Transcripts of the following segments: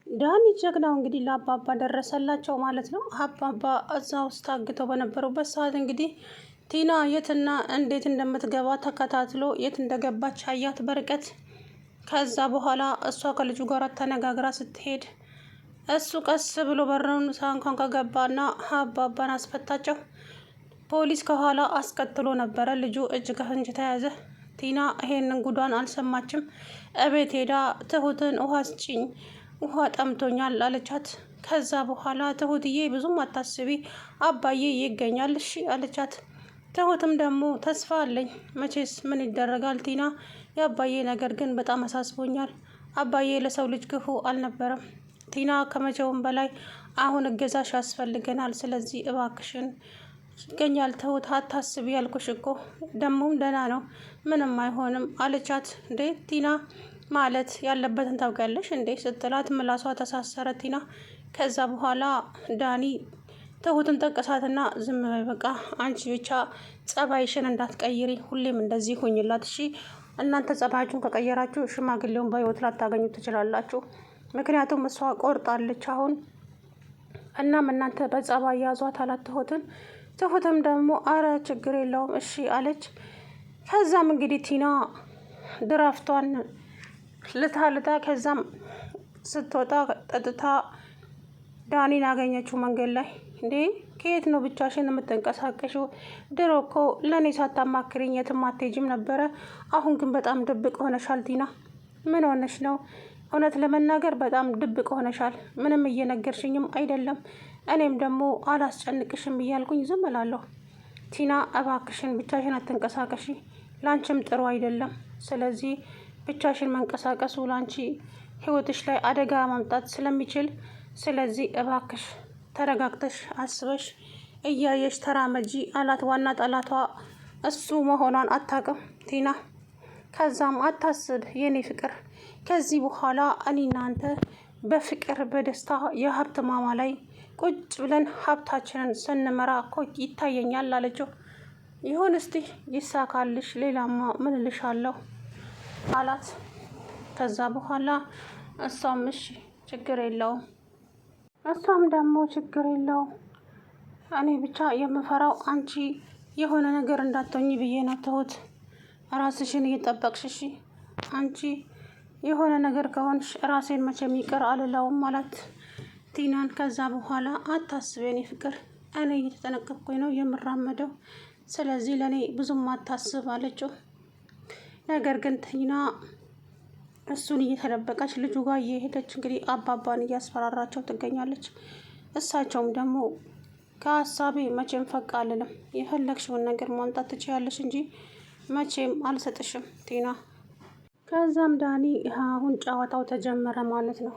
ዳኒ ጀግናው እንግዲህ ለአባባ ደረሰላቸው ማለት ነው። አባባ እዛ ውስጥ ታግተው በነበሩበት ሰዓት እንግዲህ ቲና የትና እንዴት እንደምትገባ ተከታትሎ የት እንደገባች አያት በርቀት። ከዛ በኋላ እሷ ከልጁ ጋር ተነጋግራ ስትሄድ እሱ ቀስ ብሎ በሩን ሳንኳን ከገባና አባባን አስፈታቸው። ፖሊስ ከኋላ አስከትሎ ነበረ። ልጁ እጅ ከፍንጅ ተያዘ። ቲና ይሄንን ጉዷን አልሰማችም። እቤት ሄዳ ትሁትን ውሃ ስጭኝ ውሃ ጠምቶኛል አለቻት። ከዛ በኋላ ትሁትዬ ብዙም አታስቢ አባዬ ይገኛል እሺ አለቻት። ትሁትም ደግሞ ተስፋ አለኝ መቼስ ምን ይደረጋል ቲና፣ የአባዬ ነገር ግን በጣም አሳስቦኛል። አባዬ ለሰው ልጅ ክፉ አልነበረም። ቲና ከመቼውም በላይ አሁን እገዛሽ ያስፈልገናል። ስለዚህ እባክሽን ይገኛል ትሁት አታስቢ ያልኩሽ እኮ ደሞም ደህና ነው ምንም አይሆንም አለቻት። እንዴ ቲና ማለት ያለበትን ታውቂያለሽ እንዴ ስትላት ምላሷ ተሳሰረ ቲና። ከዛ በኋላ ዳኒ ትሁትን ጠቀሳትና ዝም በይ በቃ አንቺ ብቻ ጸባይሽን እንዳትቀይሪ ሁሌም እንደዚህ ሁኝላት እሺ። እናንተ ጸባያችሁን ከቀየራችሁ ሽማግሌውን በህይወት ላታገኙ ትችላላችሁ። ምክንያቱም እሷ ቆርጣለች አሁን። እናም እናንተ በጸባይ ያዟት አላት ትሁትን። ትሁትም ደግሞ አረ ችግር የለውም እሺ አለች። ከዛም እንግዲህ ቲና ድራፍቷን ልታ ከዛም ስትወጣ ጠጥታ ዳኒን ያገኘችው መንገድ ላይ። እንዴ ከየት ነው ብቻሽን የምትንቀሳቀሽው? ድሮ እኮ ለእኔ ሳታማክሪኝ የትም አትሄጂም ነበረ። አሁን ግን በጣም ድብቅ ሆነሻል ቲና። ምን ሆነሽ ነው? እውነት ለመናገር በጣም ድብቅ ሆነሻል። ምንም እየነገርሽኝም አይደለም። እኔም ደግሞ አላስጨንቅሽም እያልኩኝ ዝም እላለሁ። ቲና እባክሽን ብቻሽን አትንቀሳቀሺ፣ ላንቺም ጥሩ አይደለም። ስለዚህ ብቻሽን መንቀሳቀሱ ላንቺ ህይወትሽ ላይ አደጋ ማምጣት ስለሚችል፣ ስለዚህ እባክሽ ተረጋግተሽ አስበሽ እያየሽ ተራመጂ አላት። ዋና ጠላቷ እሱ መሆኗን አታውቅም ቲና። ከዛም አታስብ የኔ ፍቅር፣ ከዚህ በኋላ እኔና አንተ በፍቅር በደስታ የሀብት ማማ ላይ ቁጭ ብለን ሀብታችንን ስንመራ እኮ ይታየኛል አለችው። ይሁን እስቲ ይሳካልሽ፣ ሌላማ ምን እልሻለሁ አላት። ከዛ በኋላ እሷም እሺ ችግር የለውም፣ እሷም ደግሞ ችግር የለውም፣ እኔ ብቻ የምፈራው አንቺ የሆነ ነገር እንዳትሆኝ ብዬ ነው ትሁት። ራስሽን እየጠበቅሽ እሺ፣ አንቺ የሆነ ነገር ከሆንሽ ራሴን መቼም ይቅር አልለውም አላት ቲናን። ከዛ በኋላ አታስብ የኔ ፍቅር፣ እኔ እየተጠነቀቅኩኝ ነው የምራመደው፣ ስለዚህ ለእኔ ብዙም አታስብ አለችው። ነገር ግን ቲና እሱን እየተደበቀች ልጁ ጋር እየሄደች እንግዲህ አባባን እያስፈራራቸው ትገኛለች። እሳቸውም ደግሞ ከሀሳቤ መቼም ፈቅ አልልም፣ የፈለግሽውን ነገር ማምጣት ትችያለሽ እንጂ መቼም አልሰጥሽም ቲና። ከዛም ዳኒ አሁን ጨዋታው ተጀመረ ማለት ነው።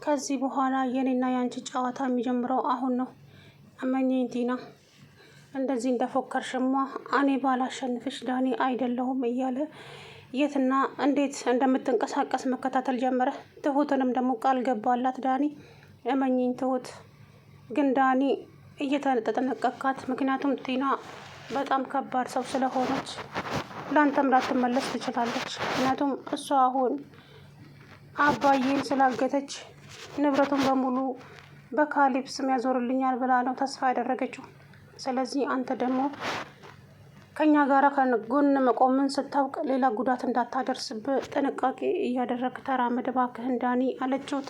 ከዚህ በኋላ የኔና የአንቺ ጨዋታ የሚጀምረው አሁን ነው። እመኚኝ ቲና፣ እንደዚህ እንደፎከርሽማ እኔ ባላሸንፍሽ ዳኒ አይደለሁም እያለ የትና እንዴት እንደምትንቀሳቀስ መከታተል ጀመረ። ትሁትንም ደግሞ ቃል ገባላት ዳኒ። እመኚኝ ትሁት፣ ግን ዳኒ እየተጠነቀካት፣ ምክንያቱም ቲና በጣም ከባድ ሰው ስለሆነች ለአንተም ላትመለስ ትችላለች። ምክንያቱም እሷ አሁን አባዬን ስላገተች ንብረቱን በሙሉ በካሌብ ስም ያዞርልኛል ብላ ነው ተስፋ ያደረገችው። ስለዚህ አንተ ደግሞ ከኛ ጋር ከጎን መቆምን ስታውቅ ሌላ ጉዳት እንዳታደርስብህ ጥንቃቄ እያደረግ ተራመድ እባክህን ዳኒ አለችው።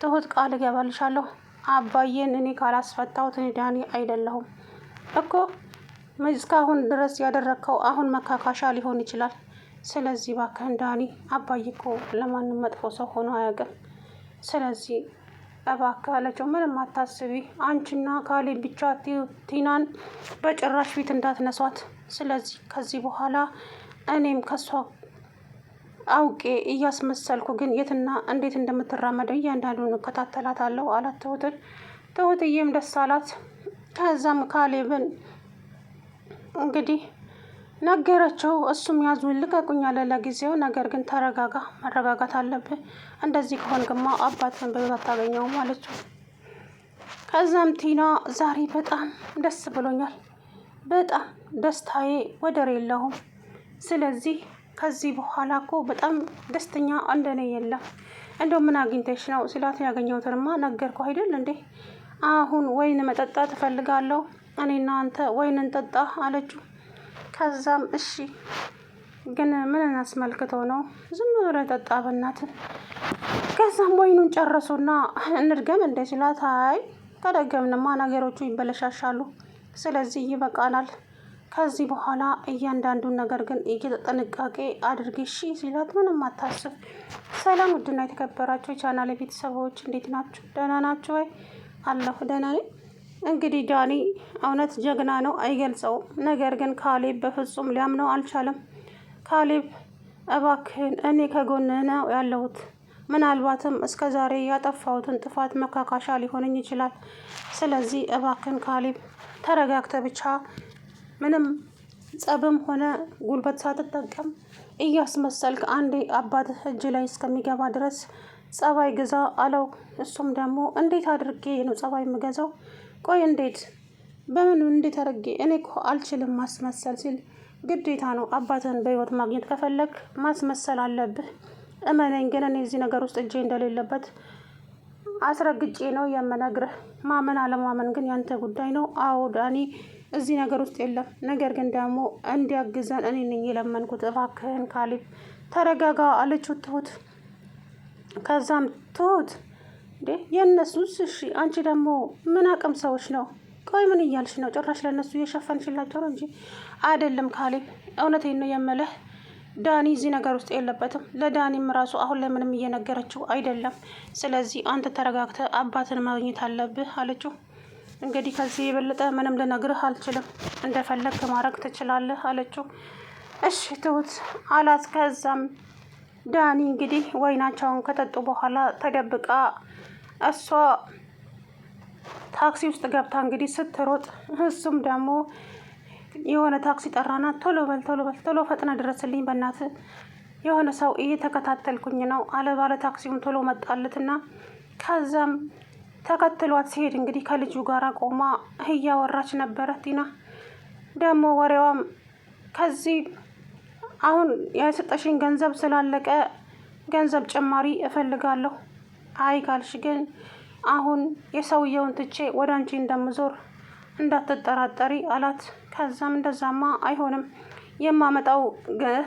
ትሁት ቃል እገባልሻለሁ አባዬን እኔ ካላስፈታሁት እኔ ዳኒ አይደለሁም እኮ። እስካሁን ድረስ ያደረግከው አሁን መካካሻ ሊሆን ይችላል። ስለዚህ እባክህን ዳኒ፣ አባዬ እኮ ለማንም መጥፎ ሰው ሆኖ አያውቅም። ስለዚህ እባክህ አለችው። ምንም አታስቢ፣ አንቺና ካሌብ ብቻ ቲናን በጭራሽ ፊት እንዳትነሷት። ስለዚህ ከዚህ በኋላ እኔም ከሷ አውቄ እያስመሰልኩ ግን የትና እንዴት እንደምትራመደው እያንዳንዱን እከታተላታለሁ አላት ትሁትን። ትሁትዬም ደስ አላት። ከዛም ካሌብን እንግዲህ ነገረችው። እሱም ያዙን ልቀቁኝ አለ ለጊዜው። ነገር ግን ተረጋጋ፣ መረጋጋት አለብህ፣ እንደዚህ ከሆንክማ አባትህን በሕይወት አታገኘውም አለችው። ከዛም ቲና ዛሬ በጣም ደስ ብሎኛል፣ በጣም ደስታዬ ወደር የለውም። ስለዚህ ከዚህ በኋላ እኮ በጣም ደስተኛ እንደኔ የለም። እንደው ምን አግኝተሽ ነው ሲላት፣ ያገኘሁትንማ ነገርኩ አይደል እንዴ? አሁን ወይን መጠጣት እፈልጋለሁ፣ እኔና አንተ ወይን እንጠጣ አለችው። ከዛም እሺ ግን ምን አስመልክተው ነው? ዝም ብለህ ጠጣ በእናትህ። ከዛም ወይኑን ጨረሱና እንድገም እንደ ሲላት፣ አይ ከደገምንማ ነገሮቹ ይበለሻሻሉ፣ ስለዚህ ይበቃናል። ከዚህ በኋላ እያንዳንዱን ነገር ግን ጥንቃቄ አድርጊ እሺ ሲላት፣ ምንም አታስብ። ሰላም ውድና የተከበራችሁ የቻናሌ ቤተሰቦች እንዴት ናችሁ? ደህና ናችሁ ወይ? አለሁ ደህና ነኝ። እንግዲህ ዳኒ እውነት ጀግና ነው አይገልጸውም። ነገር ግን ካሌብ በፍጹም ሊያምነው አልቻለም። ካሌብ እባክህን እኔ ከጎንህ ነው ያለሁት፣ ምናልባትም እስከ ዛሬ ያጠፋሁትን ጥፋት መካካሻ ሊሆነኝ ይችላል። ስለዚህ እባክህን ካሌብ ተረጋግተ ብቻ ምንም ጸብም ሆነ ጉልበት ሳትጠቀም እያስመሰልክ አንዴ አባትህ እጅ ላይ እስከሚገባ ድረስ ጸባይ ግዛ አለው። እሱም ደግሞ እንዴት አድርጌ ነው ጸባይ የምገዛው? ቆይ እንዴት በምን እንዴት አድርጌ? እኔ እኮ አልችልም ማስመሰል ሲል፣ ግዴታ ነው አባትህን በህይወት ማግኘት ከፈለግ ማስመሰል አለብህ። እመነኝ ግን እኔ እዚህ ነገር ውስጥ እጄ እንደሌለበት አስረግጬ ነው የምነግርህ። ማመን አለማመን ግን ያንተ ጉዳይ ነው። አዎ ዳኒ እዚህ ነገር ውስጥ የለም። ነገር ግን ደግሞ እንዲያግዘን እኔ ነኝ የለመንኩት። እባክህን ካሌብ ተረጋጋ አለችው ትሁት። ከዛም ትሁት እንዴ የእነሱስ እሺ፣ አንቺ ደግሞ ምን አቅም ሰዎች ነው? ቆይ ምን እያልሽ ነው? ጭራሽ ለእነሱ እየሸፈንሽላቸው ነው እንጂ አይደለም ካሌብ፣ እውነቴን ነው የምልህ ዳኒ እዚህ ነገር ውስጥ የለበትም። ለዳኒም ራሱ አሁን ላይ ምንም እየነገረችው አይደለም። ስለዚህ አንተ ተረጋግተህ አባትን ማግኘት አለብህ አለችው። እንግዲህ ከዚህ የበለጠ ምንም ልነግርህ አልችልም፣ እንደፈለግክ ማድረግ ትችላለህ አለችው። እሺ ትሁት አላት። ከዛም ዳኒ እንግዲህ ወይናቸውን ከጠጡ በኋላ ተደብቃ እሷ ታክሲ ውስጥ ገብታ እንግዲህ ስትሮጥ፣ እሱም ደግሞ የሆነ ታክሲ ጠራና ቶሎ በል ቶሎ በል ቶሎ ፈጥነ ድረስልኝ በእናትህ የሆነ ሰው እየተከታተልኩኝ ነው አለ። ባለ ታክሲውን ቶሎ መጣለትና ከዛም ተከትሏት ሲሄድ እንግዲህ ከልጁ ጋር ቆማ እያወራች ነበረ። ቲና ደግሞ ወሬዋም ከዚህ አሁን የሰጠሽኝ ገንዘብ ስላለቀ ገንዘብ ጭማሪ እፈልጋለሁ። አይ ካልሽ ግን አሁን የሰውየውን ትቼ ወደ አንቺ እንደምዞር እንዳትጠራጠሪ አላት። ከዛም እንደዛማ አይሆንም፣ የማመጣው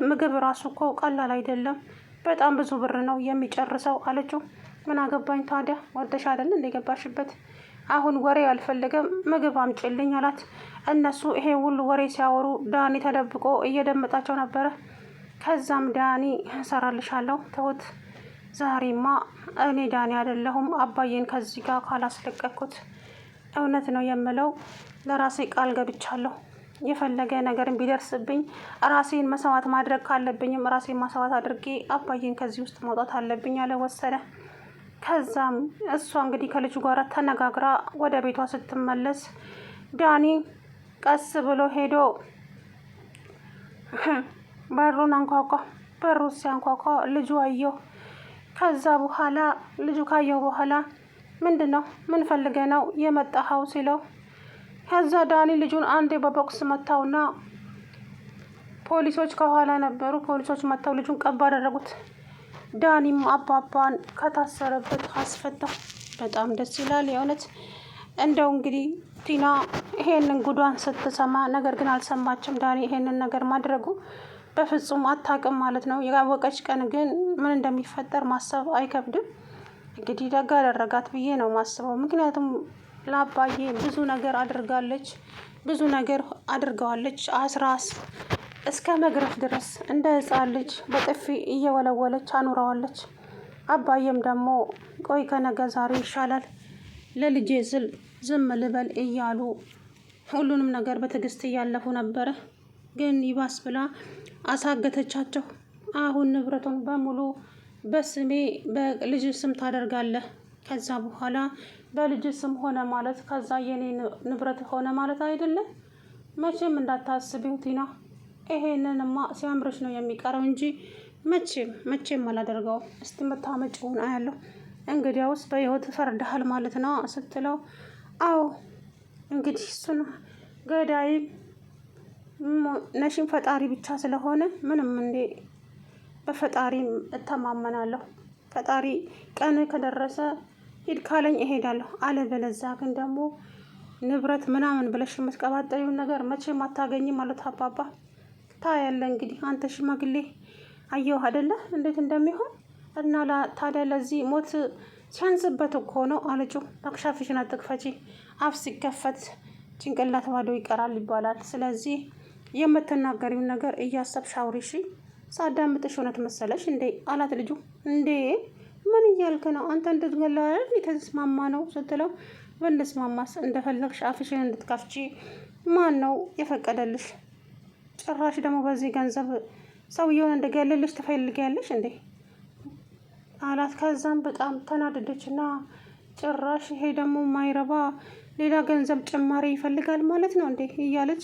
ምግብ ራሱ እኮ ቀላል አይደለም፣ በጣም ብዙ ብር ነው የሚጨርሰው አለችው። ምን አገባኝ ታዲያ፣ ወደሽ አይደል እንደገባሽበት? አሁን ወሬ አልፈልግም፣ ምግብ አምጪልኝ አላት። እነሱ ይሄ ሁሉ ወሬ ሲያወሩ ዳኒ ተደብቆ እየደመጣቸው ነበረ። ከዛም ዳኒ እሰራልሻለሁ ትሁት፣ ዛሬማ እኔ ዳኒ አይደለሁም አባዬን ከዚህ ጋር ካላስለቀኩት እውነት ነው የምለው ለራሴ ቃል ገብቻለሁ። የፈለገ ነገርን ቢደርስብኝ ራሴን መስዋዕት ማድረግ ካለብኝም ራሴን መስዋዕት አድርጌ አባዬን ከዚህ ውስጥ መውጣት አለብኝ አለ፣ ወሰነ። ከዛም እሷ እንግዲህ ከልጁ ጋር ተነጋግራ ወደ ቤቷ ስትመለስ ዳኒ ቀስ ብሎ ሄዶ በሩን አንኳኳ። በሩ ሲያንኳኳ ልጁ አየው። ከዛ በኋላ ልጁ ካየው በኋላ ምንድን ነው ምን ፈልገ ነው የመጣኸው ሲለው፣ ከዛ ዳኒ ልጁን አንዴ በቦክስ መታውና ፖሊሶች ከኋላ ነበሩ። ፖሊሶች መታው ልጁን ቀባ አደረጉት። ዳኒም አባባን ከታሰረበት አስፈታው። በጣም ደስ ይላል የእውነት። እንደው እንግዲህ ቲና ይሄንን ጉዷን ስትሰማ ነገር ግን አልሰማችም። ዳኒ ይሄንን ነገር ማድረጉ በፍጹም አታውቅም ማለት ነው። ያወቀች ቀን ግን ምን እንደሚፈጠር ማሰብ አይከብድም። እንግዲህ ደግ አደረጋት ብዬ ነው ማስበው። ምክንያቱም ለአባዬ ብዙ ነገር አድርጋለች፣ ብዙ ነገር አድርገዋለች። አስራስ እስከ መግረፍ ድረስ እንደ ሕፃን ልጅ በጥፊ እየወለወለች አኑረዋለች። አባዬም ደግሞ ቆይ ከነገ ዛሬ ይሻላል ለልጄ ስል ዝም ልበል እያሉ ሁሉንም ነገር በትዕግስት እያለፉ ነበረ። ግን ይባስ ብላ አሳገተቻቸው። አሁን ንብረቱን በሙሉ በስሜ በልጅ ስም ታደርጋለህ። ከዛ በኋላ በልጅ ስም ሆነ ማለት ከዛ የኔ ንብረት ሆነ ማለት አይደለም። መቼም እንዳታስቢው ቲና፣ ይሄንንማ ሲያምርሽ ነው የሚቀረው እንጂ መቼም አላደርገውም። እስቲ መታመጪውን አያለሁ። እንግዲያውስ በህይወት ፈርደሃል ማለት ነው ስትለው፣ አዎ እንግዲህ እሱን ገዳይ ነሽም ፈጣሪ ብቻ ስለሆነ ምንም እንዴ በፈጣሪም እተማመናለሁ። ፈጣሪ ቀን ከደረሰ ሂድ ካለኝ እሄዳለሁ፣ አለበለዚያ ግን ደግሞ ንብረት ምናምን ብለሽ የምትቀባጠሪውን ነገር መቼም አታገኝም ማለት አባባ። ታያለህ እንግዲህ አንተ ሽማግሌ አየሁ አይደለ እንዴት እንደሚሆን እና ታዲያ ለዚህ ሞት ሲያንስበት እኮ ነው አለችው። አክሻፍሽን አትክፈቺ፣ አፍ ሲከፈት ጭንቅላት ባዶ ይቀራል ይባላል። ስለዚህ የምትናገሪውን ነገር እያሰብሽ አውሪ እሺ። ሳዳምጥሽ እውነት መሰለሽ እንዴ አላት ልጁ። እንዴ ምን እያልክ ነው አንተ? እንድትገለው አይደል የተስማማ ነው ስትለው፣ ብንስማማስ እንደፈለግሽ አፍሽን እንድትከፍቺ ማን ነው የፈቀደልሽ? ጭራሽ ደግሞ በዚህ ገንዘብ ሰውየውን እንድገልልሽ ትፈልጊያለሽ እንዴ አላት። ከዛም በጣም ተናደደች እና ጭራሽ ይሄ ደግሞ ማይረባ ሌላ ገንዘብ ጭማሪ ይፈልጋል ማለት ነው እንዴ እያለች